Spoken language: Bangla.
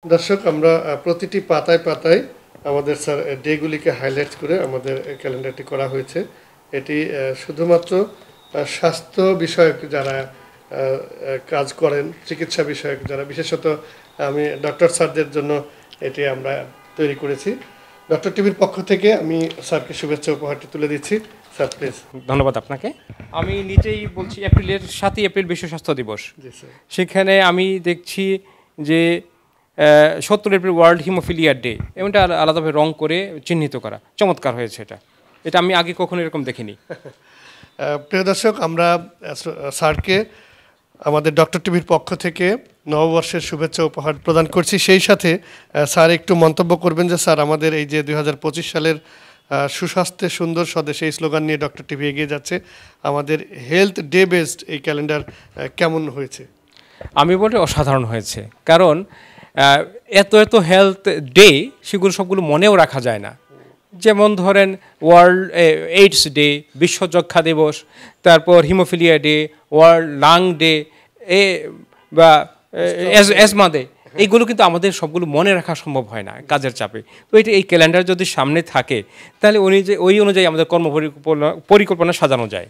দর্শক আমরা প্রতিটি পাতায় পাতায় আমাদের স্যার ডেগুলিকে হাইলাইট করে আমাদের ক্যালেন্ডারটি করা হয়েছে। এটি শুধুমাত্র স্বাস্থ্য বিষয়ক যারা কাজ করেন, চিকিৎসা বিষয়ক যারা, বিশেষত আমি ডক্টর স্যারদের জন্য এটি আমরা তৈরি করেছি। ডক্টর টিভির পক্ষ থেকে আমি স্যারকে শুভেচ্ছা উপহারটি তুলে দিচ্ছি। Sir please. ধন্যবাদ আপনাকে। আমি নিজেই বলছি এপ্রিলের 7ই এপ্রিল বিশ্ব স্বাস্থ্য দিবস। জি স্যার। সেখানে আমি দেখছি যে 17 এপ্রিল ওয়ার্ল্ড হিমোফিলিয়া ডে, এমনটা আলাদাভাবে রং করে চিহ্নিত করা চমৎকার হয়েছে। এটা আমি আগে কখনো এরকম দেখিনি। প্রিয় দর্শক, আমরা স্যারকে আমাদের ডক্টর টিভির পক্ষ থেকে নববর্ষের শুভেচ্ছা উপহার প্রদান করছি। সেই সাথে স্যার একটু মন্তব্য করবেন যে স্যার আমাদের এই যে 2025 সালের সুস্বাস্থ্যে সুন্দর স্বদেশ এই স্লোগান নিয়ে ডক্টর টিভি এগিয়ে যাচ্ছে, আমাদের হেলথ ডে বেসড এই ক্যালেন্ডার কেমন হয়েছে? আমি বলি অসাধারণ হয়েছে, কারণ এত হেলথ ডে সেগুলো সবগুলো মনেও রাখা যায় না। যেমন ধরেন ওয়ার্ল্ড এইডস ডে, বিশ্ব যক্ষ্মা দিবস, তারপর haemophilia day, world lung day, বা অ্যাজমা ডে, এইগুলো কিন্তু আমাদের সবগুলো মনে রাখা সম্ভব হয় না কাজের চাপে। তো এই ক্যালেন্ডার যদি সামনে থাকে তাহলে ওই অনুযায়ী আমাদের পরিকল্পনা সাজানো যায়।